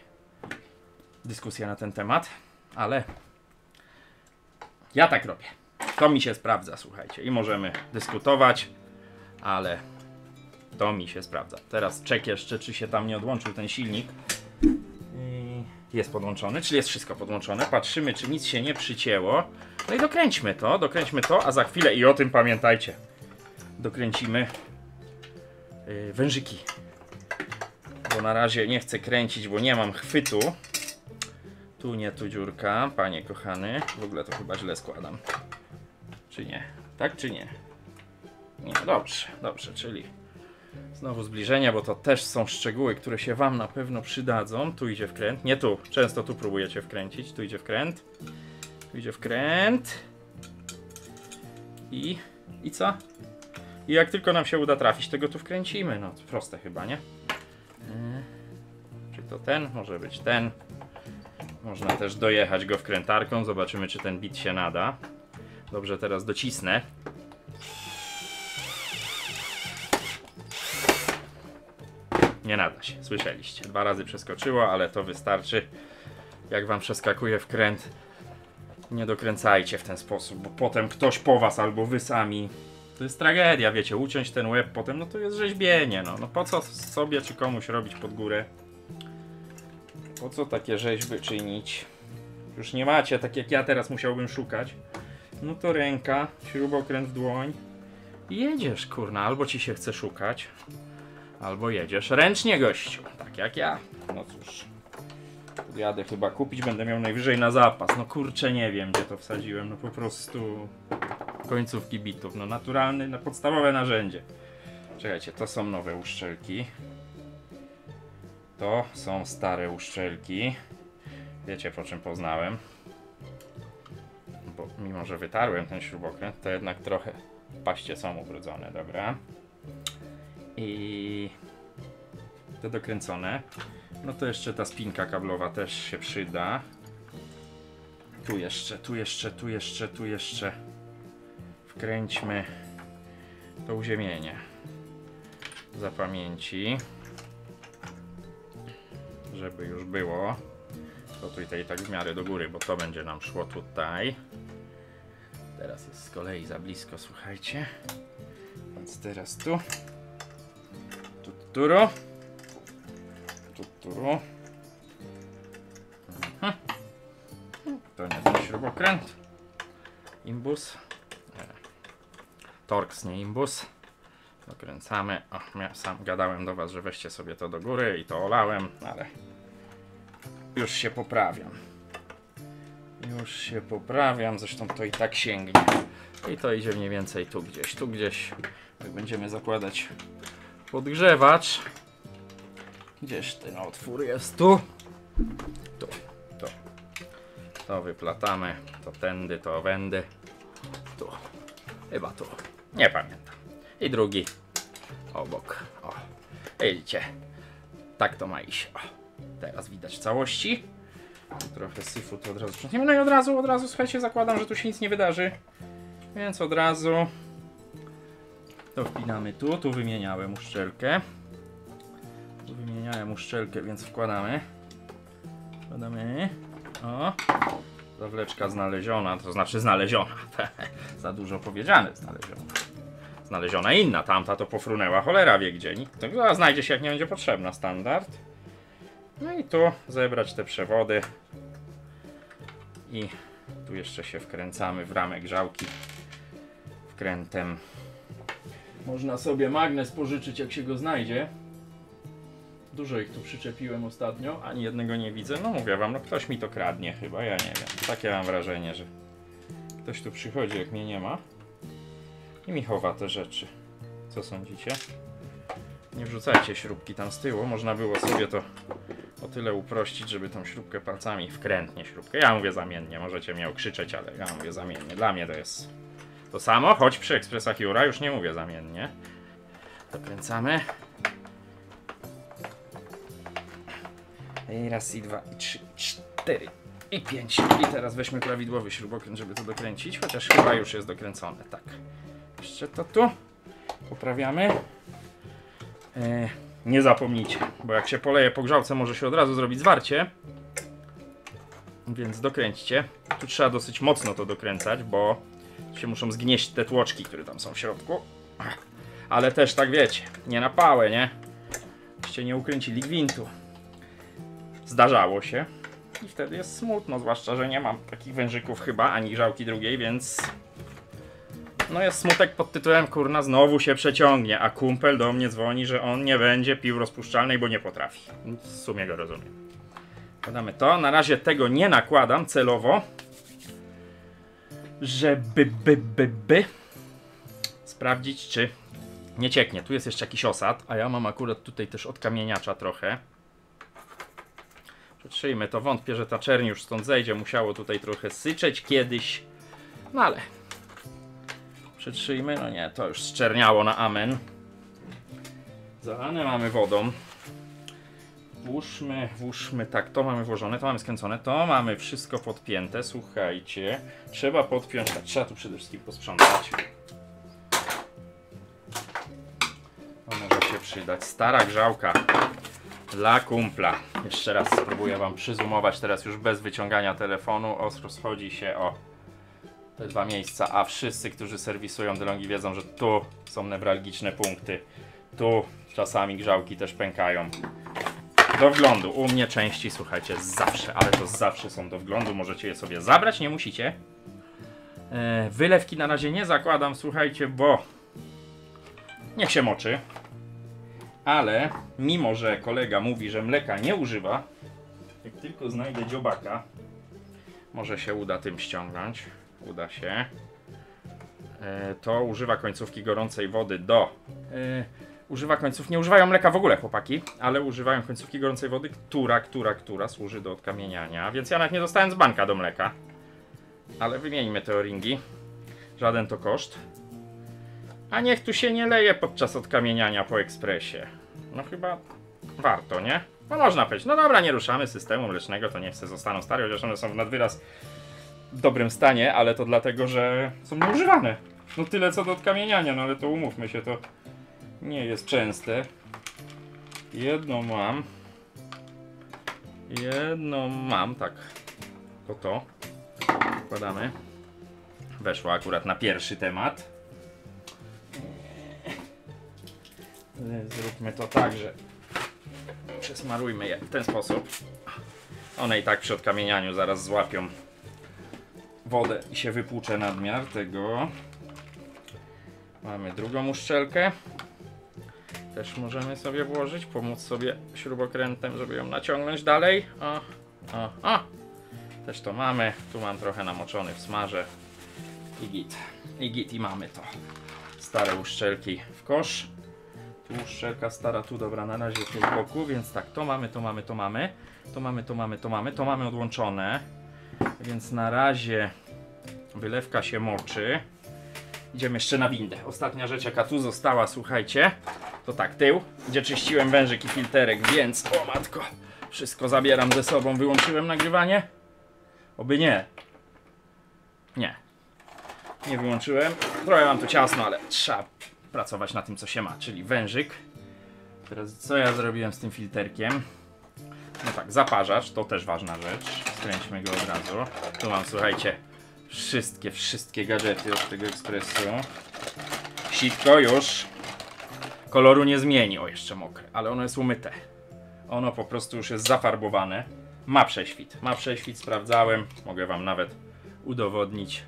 dyskusję na ten temat, ale ja tak robię. To mi się sprawdza, słuchajcie, i możemy dyskutować, ale to mi się sprawdza. Teraz czek jeszcze, czy się tam nie odłączył ten silnik. Jest podłączony, czyli jest wszystko podłączone. Patrzymy, czy nic się nie przycięło. No i dokręćmy to, a za chwilę, i o tym pamiętajcie, dokręcimy wężyki. Bo na razie nie chcę kręcić, bo nie mam chwytu. Tu nie, tu dziurka, panie kochany. W ogóle to chyba źle składam. Czy nie? Tak czy nie? Nie, dobrze, czyli znowu zbliżenia, bo to też są szczegóły, które się wam na pewno przydadzą. Tu idzie wkręt, nie tu, często tu próbujecie wkręcić. Tu idzie wkręt. Tu idzie wkręt. I co? I jak tylko nam się uda trafić, tego tu wkręcimy. No, to proste chyba, nie? Czy to ten? Może być ten. Można też dojechać go wkrętarką. Zobaczymy, czy ten bit się nada. Dobrze, teraz docisnę. Nie nada się, słyszeliście. 2 razy przeskoczyło, ale to wystarczy. Jak wam przeskakuje wkręt, nie dokręcajcie w ten sposób, bo potem ktoś po was albo wy sami. To jest tragedia, wiecie, uciąć ten łeb potem, no to jest rzeźbienie, no po co sobie czy komuś robić pod górę? Po co takie rzeźby czynić? Już nie macie, tak jak ja teraz musiałbym szukać. no to ręka, śrubokręt w dłoń i jedziesz, kurna, albo ci się chce szukać, albo jedziesz ręcznie, gościu, tak jak ja. No cóż, jadę chyba kupić, będę miał najwyżej na zapas. No kurczę, nie wiem, gdzie to wsadziłem, no po prostu końcówki bitów, no naturalne, no, podstawowe narzędzie. Czekajcie, to są nowe uszczelki. To są stare uszczelki. Wiecie, po czym poznałem? Bo mimo, że wytarłem ten śrubokręt, to jednak trochę paście są ubrudzone, dobra. I te dokręcone. No to jeszcze ta spinka kablowa też się przyda. Tu jeszcze. Wkręćmy to uziemienie za pamięci, żeby już było. To tutaj tak w miarę do góry, bo to będzie nam szło tutaj. Teraz jest z kolei za blisko, słuchajcie. Więc teraz tu. Tuturu. To nie ten śrubokręt. Imbus. Torx, nie imbus. Dokręcamy. O, ja sam gadałem do was, że weźcie sobie to do góry i to olałem, ale już się poprawiam. Zresztą to i tak sięgnie. I to idzie mniej więcej tu gdzieś. Jak będziemy zakładać podgrzewacz. Gdzieś ten otwór jest tu. To wyplatamy. To tędy, to wędy. Tu. Chyba tu. Nie pamiętam. I drugi obok. O. Widzicie. Tak to ma iść. O. Teraz widać całości. Trochę syfu to od razu sprzątniemy. No i od razu, słuchajcie, zakładam, że tu się nic nie wydarzy. Więc od razu to wpinamy tu. Tu wymieniałem uszczelkę. Więc wkładamy. O. Zawleczka znaleziona, to znaczy znaleziona. Za dużo powiedziane, znaleziona inna, tamta to pofrunęła, cholera wie gdzie. To znajdzie się, jak nie będzie potrzebna, standard. No i tu zebrać te przewody. I tu jeszcze się wkręcamy w ramę grzałki wkrętem. Można sobie magnes pożyczyć, jak się go znajdzie. Dużo ich tu przyczepiłem ostatnio, ani jednego nie widzę. No mówię wam, no ktoś mi to kradnie chyba, ja nie wiem. Takie mam wrażenie, że ktoś tu przychodzi, jak mnie nie ma i mi chowa te rzeczy. Co sądzicie? Nie wrzucajcie śrubki tam z tyłu, można było sobie to o tyle uprościć, żeby tą śrubkę palcami, wkrętnie śrubkę. Ja mówię zamiennie, możecie mnie okrzyczeć, ale ja mówię zamiennie. Dla mnie to jest to samo, choć przy ekspresach Jura już nie mówię zamiennie. Dokręcamy. I raz, i dwa, i trzy, i cztery, i pięć. I teraz weźmy prawidłowy śrubokręt, żeby to dokręcić, chociaż chyba już jest dokręcone, tak. Jeszcze to tu. Poprawiamy. Nie zapomnijcie, bo jak się poleje po grzałce, może się od razu zrobić zwarcie. Więc dokręćcie. Tu trzeba dosyć mocno to dokręcać, bo się muszą zgnieść te tłoczki, które tam są w środku. Ale też tak wiecie, nie na pałę, nie? Byście nie ukręcili gwintu. Zdarzało się i wtedy jest smutno, zwłaszcza, że nie mam takich wężyków chyba, ani grzałki drugiej, więc no jest smutek pod tytułem, kurna, znowu się przeciągnie, a kumpel do mnie dzwoni, że on nie będzie pił rozpuszczalnej, bo nie potrafi. W sumie go rozumiem. Podamy to, na razie tego nie nakładam celowo, żeby sprawdzić, czy nie cieknie. Tu jest jeszcze jakiś osad, a ja mam akurat tutaj też od kamieniacza trochę. Przetrzyjmy to, wątpię, że ta czerń już stąd zejdzie, musiało tutaj trochę syczeć kiedyś, no ale przetrzyjmy, no nie, to już zczerniało na amen. Zalane mamy wodą. Włóżmy, tak, to mamy włożone, to mamy skręcone, to mamy wszystko podpięte, słuchajcie, trzeba podpiąć, tak, trzeba tu przede wszystkim posprzątać. To może się przydać, stara grzałka. Dla kumpla. Jeszcze raz spróbuję wam przyzoomować, teraz już bez wyciągania telefonu. Rozchodzi się o te dwa miejsca, a wszyscy, którzy serwisują DeLonghi, wiedzą, że tu są newralgiczne punkty. Tu czasami grzałki też pękają. Do wglądu. U mnie części, słuchajcie, zawsze, ale to zawsze są do wglądu. Możecie je sobie zabrać, nie musicie. Wylewki na razie nie zakładam, słuchajcie, bo niech się moczy. Ale mimo, że kolega mówi, że mleka nie używa, jak tylko znajdę dziobaka, może się uda tym ściągnąć. Uda się. To używa końcówki gorącej wody do... używa końcówki, nie używają mleka w ogóle chłopaki, ale używają końcówki gorącej wody, która służy do odkamieniania, więc ja nawet nie dostałem z banka do mleka. Ale wymieńmy te o-ringi. Żaden to koszt. A niech tu się nie leje podczas odkamieniania po ekspresie. No chyba warto, nie? No można powiedzieć, no dobra, nie ruszamy systemu mlecznego, to niech se zostaną stare, chociaż one są w nadwyraz w dobrym stanie, ale to dlatego, że są nieużywane. No tyle co do odkamieniania, no ale to umówmy się, to nie jest częste. Jedną mam, tak. To. Wkładamy. Weszła akurat na pierwszy temat. Zróbmy to tak, że przesmarujmy je w ten sposób. One i tak przy odkamienianiu zaraz złapią wodę i się wypłucze nadmiar tego. Mamy drugą uszczelkę. Też możemy sobie włożyć, pomóc sobie śrubokrętem, żeby ją naciągnąć dalej. Też to mamy. Tu mam trochę namoczony w smarze. I git. I mamy to. Stare uszczelki w kosz. Tu uszczelka stara, tu dobra, na razie tu z boku, więc tak, to mamy odłączone. Więc na razie wylewka się moczy. Idziemy jeszcze na windę. Ostatnia rzecz, jaka tu została, słuchajcie, to tak, tył, gdzie czyściłem wężyk i filterek, więc, o matko, wszystko zabieram ze sobą. Wyłączyłem nagrywanie? Oby nie. Nie wyłączyłem. Trochę mam tu ciasno, ale trzeba pracować na tym, co się ma, czyli wężyk. Teraz co ja zrobiłem z tym filterkiem? No tak, zaparzacz, to też ważna rzecz. Skręćmy go od razu. Tu mam, słuchajcie, wszystkie gadżety od tego ekspresu. Sitko już koloru nie zmieni. O, jeszcze mokre, ale ono jest umyte. Ono po prostu już jest zafarbowane. Ma prześwit, sprawdzałem. Mogę wam nawet udowodnić.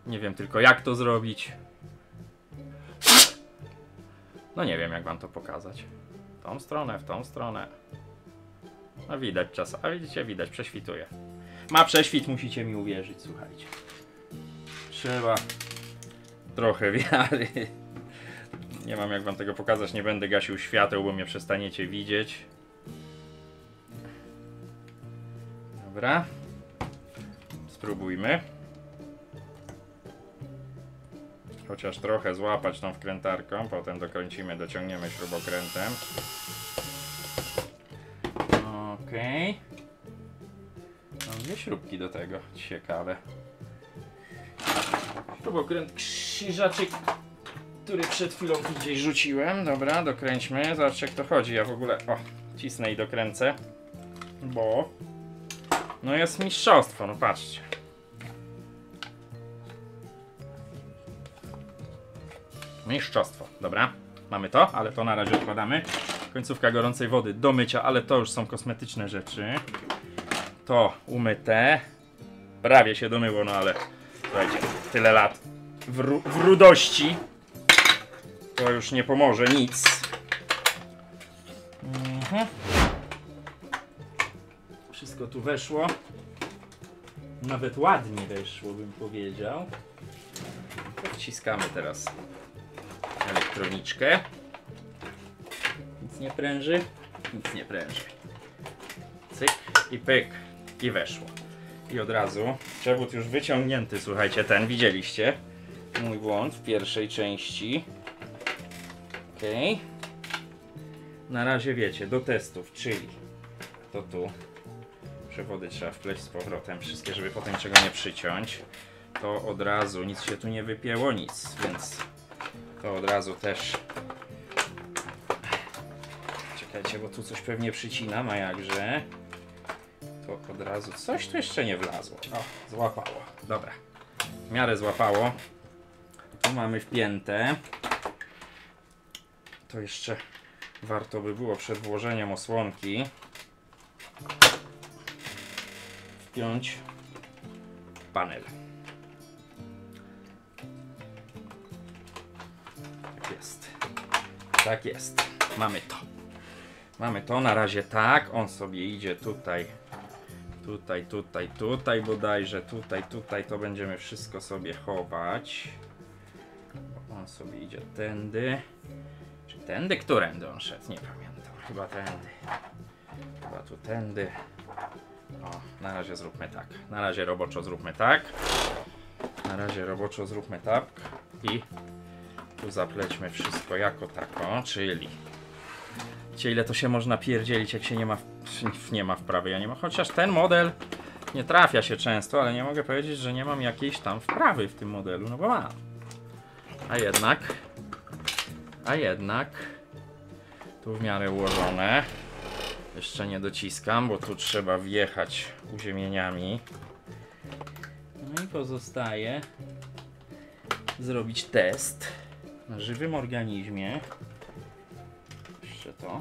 Nie wiem tylko, jak to zrobić. No nie wiem, jak wam to pokazać. W tą stronę. No widać czasami, a widzicie, widać, prześwituje. Ma prześwit, musicie mi uwierzyć, słuchajcie. Trzeba trochę wiary. Nie mam jak wam tego pokazać, nie będę gasił świateł, bo mnie przestaniecie widzieć. Dobra. Spróbujmy. Chociaż trochę złapać tą wkrętarką, potem dokręcimy, dociągniemy śrubokrętem. Okej. Mam dwie śrubki do tego, ciekawe. Śrubokręt krzyżaczek, który przed chwilą tu gdzieś rzuciłem. Dobra, dokręćmy, zobaczcie jak to chodzi. Ja w ogóle, cisnę i dokręcę, bo no jest mistrzostwo, no patrzcie. Mistrzostwo, dobra, mamy to, ale to na razie odkładamy. Końcówka gorącej wody do mycia, ale to już są kosmetyczne rzeczy. To umyte. Prawie się domyło, no ale słuchajcie, tyle lat w rudości to już nie pomoże nic. Wszystko tu weszło. Nawet ładnie weszło, bym powiedział. Wciskamy teraz elektroniczkę. Nic nie pręży. Cyk i pyk. I weszło. I od razu przewód już wyciągnięty, słuchajcie, ten widzieliście. Mój błąd w pierwszej części. Okej. Na razie wiecie, do testów, czyli to tu. Przewody trzeba wpleść z powrotem, wszystkie, żeby potem czego nie przyciąć. To od razu, nic się tu nie wypięło, nic, więc to od razu też. Czekajcie, bo tu coś pewnie przycinam, a jakże. To od razu, coś tu jeszcze nie wlazło. O, złapało, dobra. W miarę złapało. Tu mamy wpięte. To jeszcze warto by było przed włożeniem osłonki wpiąć panel. jest. Tak jest. Mamy to. Mamy to na razie tak. On sobie idzie tutaj. Tutaj bodajże. Tutaj to będziemy wszystko sobie chować. On sobie idzie tędy. Czy tędy? Którędy on szedł? Nie pamiętam. Chyba tędy. Chyba tu tędy. O, na razie zróbmy tak. Na razie roboczo zróbmy tak. Na razie roboczo zróbmy tak. I tu zaplećmy wszystko jako tako, czyli ile to się można pierdzielić, jak się nie ma wprawy. Ja nie ma, chociaż ten model nie trafia się często, ale nie mogę powiedzieć, że nie mam jakiejś tam wprawy w tym modelu, no bo mam. A jednak tu w miarę ułożone. Jeszcze nie dociskam, bo tu trzeba wjechać uziemieniami. No i pozostaje zrobić test na żywym organizmie. Jeszcze to.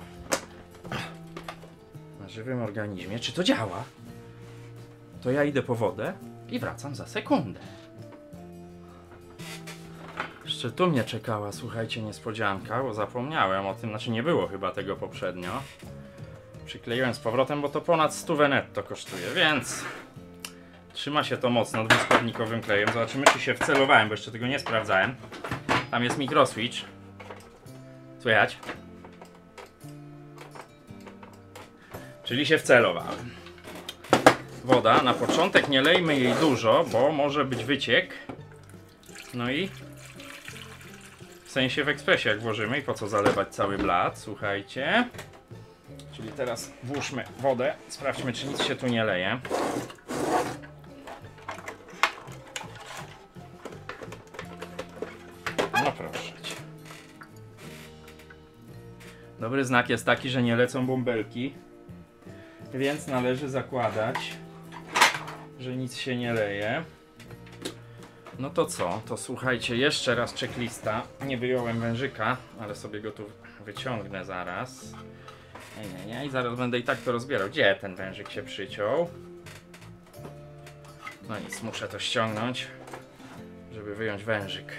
Na żywym organizmie. Czy to działa? To ja idę po wodę i wracam za sekundę. Jeszcze tu mnie czekała, słuchajcie, niespodzianka, bo zapomniałem o tym, znaczy nie było chyba tego poprzednio. Przykleiłem z powrotem, bo to ponad 100 netto kosztuje, więc trzyma się to mocno dwuskładnikowym klejem. Zobaczymy, czy się wcelowałem, bo jeszcze tego nie sprawdzałem. Tam jest mikroswitch. Słychać? Czyli się wcelowałem. Woda, na początek nie lejmy jej dużo, bo może być wyciek. No i w sensie w ekspresie jak włożymy i po co zalewać cały blat, słuchajcie. Czyli teraz włóżmy wodę, sprawdźmy, czy nic się tu nie leje. No proszę cię. Dobry znak jest taki, że nie lecą bąbelki, więc należy zakładać, że nic się nie leje. No to co? To słuchajcie, jeszcze raz checklista. Nie wyjąłem wężyka, ale sobie go tu wyciągnę zaraz. Nie, i zaraz będę i tak to rozbierał. Gdzie ten wężyk się przyciął? No nic, muszę to ściągnąć, żeby wyjąć wężyk.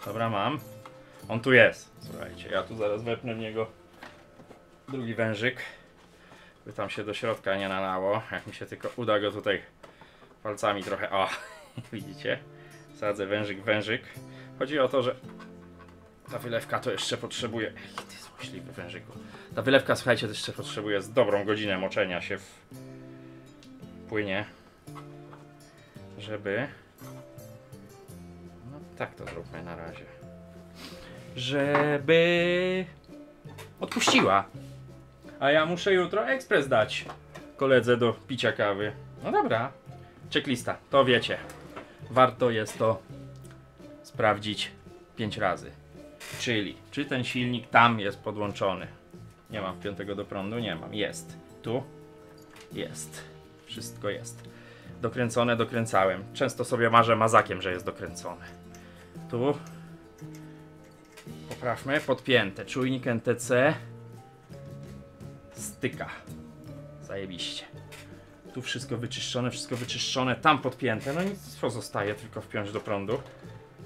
Dobra, mam. On tu jest. Słuchajcie, ja tu zaraz wepnę w niego drugi wężyk, by tam się do środka nie nalało. Jak mi się tylko uda go tutaj palcami trochę... O, widzicie? Sadzę wężyk w wężyk. Chodzi o to, że ta wylewka to jeszcze potrzebuje... Ty złośliwy wężyku. Ta wylewka, słuchajcie, to jeszcze potrzebuje z dobrą godzinę moczenia się w płynie, żeby... No tak to zróbmy na razie. Żeby odpuściła. A ja muszę jutro ekspres dać koledze do picia kawy. No dobra. Checklista, to wiecie. Warto jest to sprawdzić 5 razy. Czyli, czy ten silnik tam jest podłączony? Nie mam wpiętego do prądu? Nie mam. Jest. Tu? Jest. Wszystko jest. Dokręcone, dokręcałem. Często sobie marzę mazakiem, że jest dokręcone. Tu. Poprawmy. Podpięte. Czujnik NTC. Styka. Zajebiście. Tu wszystko wyczyszczone. Tam podpięte. No nic pozostaje, tylko wpiąć do prądu.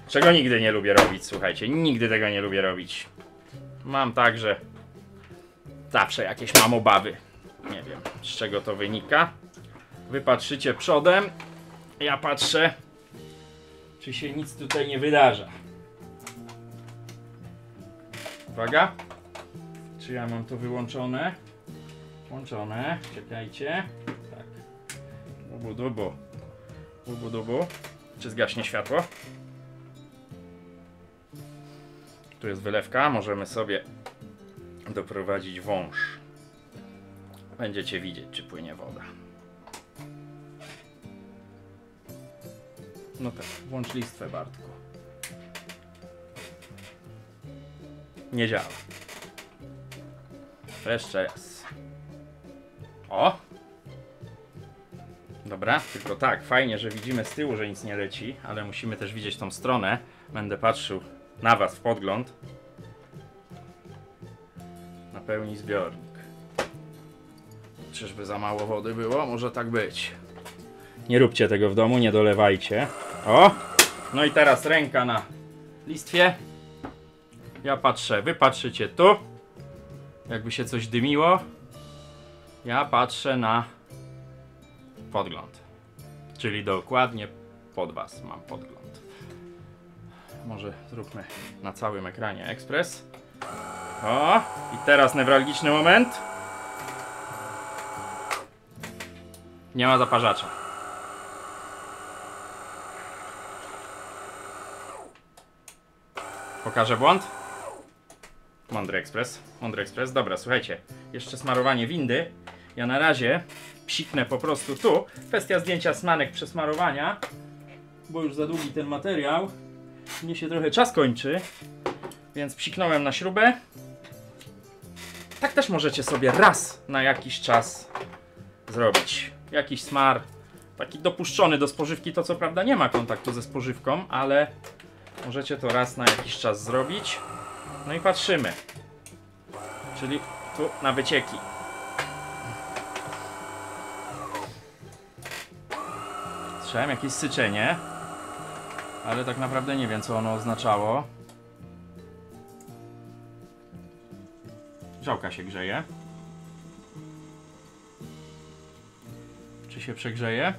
Czego nigdy nie lubię robić, słuchajcie. Nigdy tego nie lubię robić. Mam tak, że zawsze jakieś mam obawy. Nie wiem, z czego to wynika. Wy patrzycie przodem. Ja patrzę, czy się nic tutaj nie wydarza. Uwaga. Czy ja mam to wyłączone? Włączone. Czekajcie. Tak. Dubu. Czy zgaśnie światło? Tu jest wylewka. Możemy sobie doprowadzić wąż. Będziecie widzieć, czy płynie woda. No tak, włącz listwę, Bartku. Nie działa. Jeszcze raz. O! Dobra, tylko tak, fajnie, że widzimy z tyłu, że nic nie leci, ale musimy też widzieć tą stronę. Będę patrzył na was w podgląd. Napełnij zbiornik. Czyżby za mało wody było? Może tak być. Nie róbcie tego w domu, nie dolewajcie. O! No i teraz ręka na listwie. Ja patrzę, wy patrzycie tu. Jakby się coś dymiło. Ja patrzę na podgląd. Czyli dokładnie pod was mam podgląd. Może zróbmy na całym ekranie ekspres. O, i teraz newralgiczny moment. Nie ma zaparzacza. Pokażę błąd. Mądry ekspres. Mądry ekspres. Dobra, słuchajcie. Jeszcze smarowanie windy. Ja na razie psiknę po prostu tu. Kwestia zdjęcia smanek, przesmarowania. Bo już za długi ten materiał. Mnie się trochę czas kończy. Więc psiknąłem na śrubę. Tak też możecie sobie raz na jakiś czas zrobić. Jakiś smar. Taki dopuszczony do spożywki. To co prawda nie ma kontaktu ze spożywką, ale możecie to raz na jakiś czas zrobić. No i patrzymy. Czyli tu na wycieki. Słyszałem jakieś syczenie, ale tak naprawdę nie wiem, co ono oznaczało. Grzałka się grzeje. Czy się przegrzeje?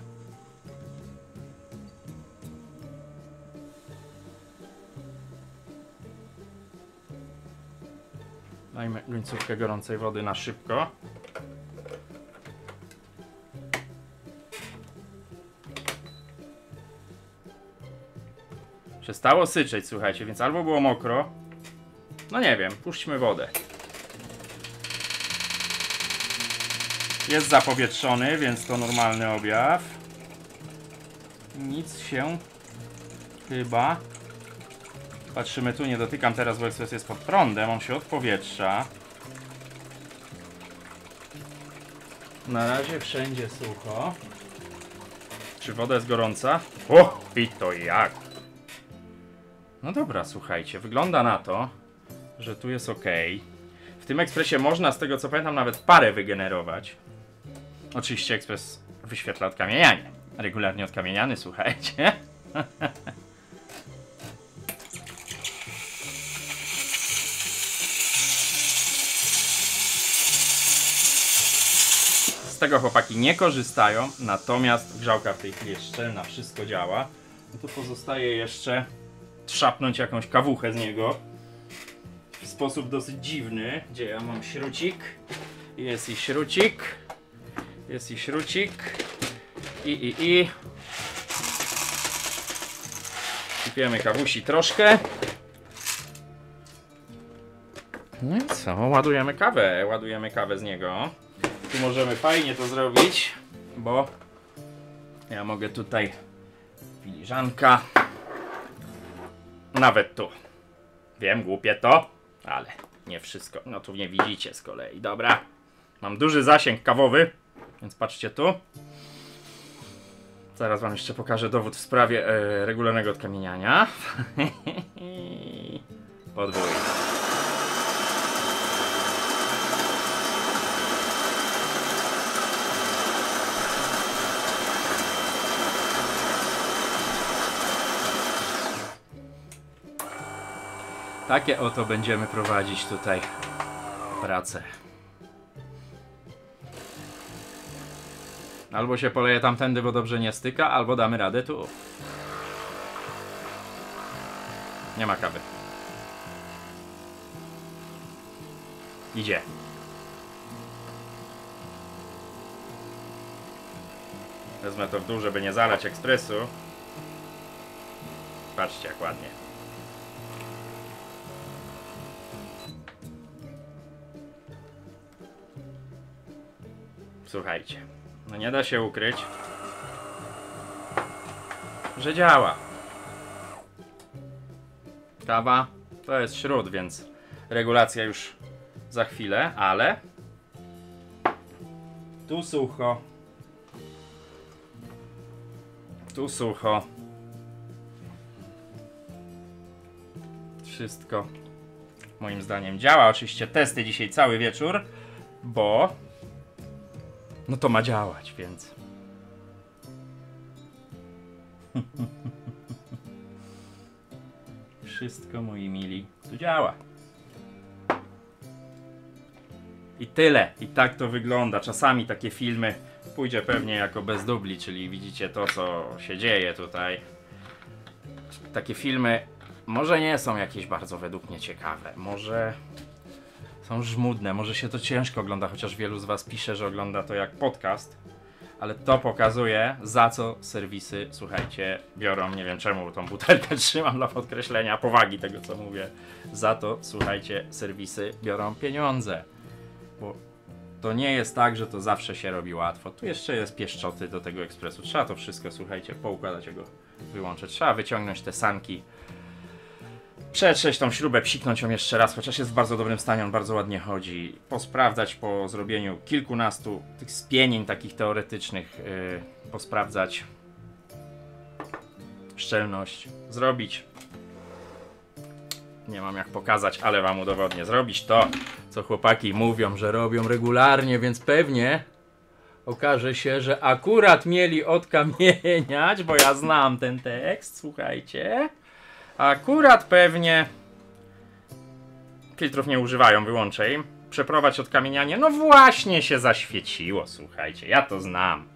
Dajmy końcówkę gorącej wody na szybko. Przestało syczeć, słuchajcie, więc albo było mokro. No nie wiem, puśćmy wodę. Jest zapowietrzony, więc to normalny objaw. Nic się chyba... Patrzymy tu, nie dotykam teraz, bo ekspres jest pod prądem, on się odpowietrza. Na razie wszędzie sucho. Czy woda jest gorąca? O, i to jak! No dobra, słuchajcie, wygląda na to, że tu jest ok. W tym ekspresie można, z tego co pamiętam, nawet parę wygenerować. Oczywiście ekspres wyświetla odkamienianie. Regularnie odkamieniany, słuchajcie. Z tego chłopaki nie korzystają, natomiast grzałka w tej chwili jest szczelna, wszystko działa. No tu pozostaje jeszcze trzapnąć jakąś kawuchę z niego w sposób dosyć dziwny. Gdzie ja mam śrucik? Jest i śrucik. Jest i śrucik. I. Sypiemy kawusi troszkę. No i co? Ładujemy kawę. Ładujemy kawę z niego. Tu możemy fajnie to zrobić, bo ja mogę tutaj filiżanka. Nawet tu. Wiem, głupie to, ale nie wszystko. No tu nie widzicie z kolei. Dobra. Mam duży zasięg kawowy, więc patrzcie tu. Zaraz wam jeszcze pokażę dowód w sprawie regularnego odkamieniania. Podwójnie. Takie oto będziemy prowadzić tutaj pracę. Albo się poleje tamtędy, bo dobrze nie styka, albo damy radę tu. Nie ma kawy. Idzie. Wezmę to w dół, żeby nie zalać ekspresu. Patrzcie jak ładnie. Słuchajcie, no nie da się ukryć, że działa. Kawa to jest śród, więc regulacja już za chwilę, ale tu sucho. Tu sucho. Wszystko moim zdaniem działa. Oczywiście testy dzisiaj cały wieczór, bo no to ma działać, więc wszystko, moi mili, tu działa. I tyle. I tak to wygląda. Czasami takie filmy pójdzie pewnie jako bez dubli, czyli widzicie to, co się dzieje tutaj. Takie filmy może nie są jakieś bardzo według mnie ciekawe. Może są żmudne, może się to ciężko ogląda, chociaż wielu z was pisze, że ogląda to jak podcast. Ale to pokazuje, za co serwisy, słuchajcie, biorą, nie wiem czemu tą butelkę trzymam dla podkreślenia powagi tego, co mówię. Za to, słuchajcie, serwisy biorą pieniądze. Bo to nie jest tak, że to zawsze się robi łatwo. Tu jeszcze jest pieszczoty do tego ekspresu. Trzeba to wszystko, słuchajcie, poukładać, go wyłączyć. Trzeba wyciągnąć te sanki. Przetrzeć tą śrubę, psiknąć ją jeszcze raz, chociaż jest w bardzo dobrym stanie, on bardzo ładnie chodzi. Posprawdzać po zrobieniu kilkunastu tych spienień takich teoretycznych, posprawdzać szczelność, zrobić. Nie mam jak pokazać, ale wam udowodnię. Zrobić to, co chłopaki mówią, że robią regularnie, więc pewnie okaże się, że akurat mieli odkamieniać, bo ja znam ten tekst, słuchajcie. Akurat pewnie filtrów nie używają, wyłączę im. Przeprowadź odkamienianie. No właśnie się zaświeciło, słuchajcie, ja to znam.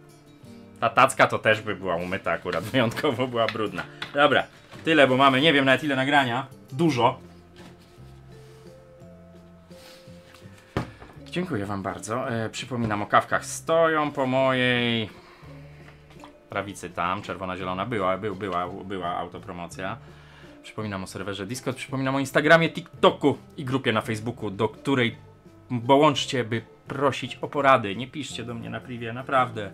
Ta tacka to też by była umyta akurat, wyjątkowo była brudna. Dobra, tyle, bo mamy, nie wiem nawet ile nagrania. Dużo. Dziękuję wam bardzo. Przypominam o kawkach. Stoją po mojej prawicy tam, czerwona-zielona była autopromocja. Przypominam o serwerze Discord, przypominam o Instagramie, TikToku i grupie na Facebooku, do której dołączcie, by prosić o porady. Nie piszcie do mnie na privie, naprawdę.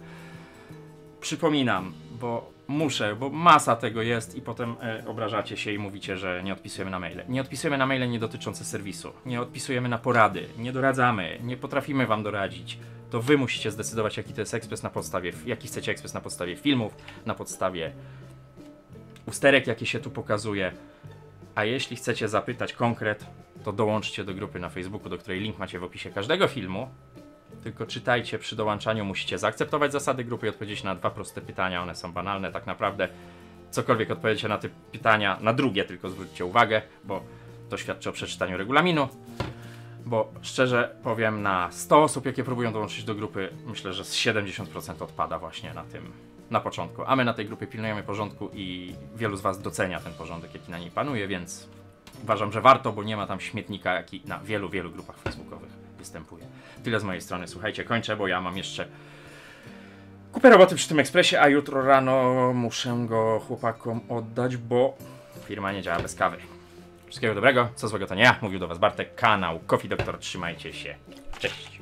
Przypominam, bo muszę, bo masa tego jest i potem obrażacie się i mówicie, że nie odpisujemy na maile. Nie odpisujemy na maile nie dotyczące serwisu. Nie odpisujemy na porady. Nie doradzamy. Nie potrafimy wam doradzić. To wy musicie zdecydować, jaki to jest ekspres na podstawie, jaki chcecie ekspres na podstawie filmów, na podstawie usterek, jakie się tu pokazuje. A jeśli chcecie zapytać konkret, to dołączcie do grupy na Facebooku, do której link macie w opisie każdego filmu. Tylko czytajcie, przy dołączaniu musicie zaakceptować zasady grupy i odpowiedzieć na 2 proste pytania. One są banalne tak naprawdę. Cokolwiek odpowiecie na te pytania, na drugie tylko zwróćcie uwagę, bo to świadczy o przeczytaniu regulaminu. Bo szczerze powiem, na 100 osób, jakie próbują dołączyć do grupy, myślę, że z 70% odpada właśnie na tym, na początku. A my na tej grupie pilnujemy porządku i wielu z was docenia ten porządek, jaki na niej panuje, więc uważam, że warto, bo nie ma tam śmietnika, jaki na wielu grupach facebookowych występuje. Tyle z mojej strony. Słuchajcie, kończę, bo ja mam jeszcze kupę roboty przy tym ekspresie, a jutro rano muszę go chłopakom oddać, bo firma nie działa bez kawy. Wszystkiego dobrego, co złego to nie ja. Mówił do was Bartek, kanał Coffee Doctor. Trzymajcie się. Cześć.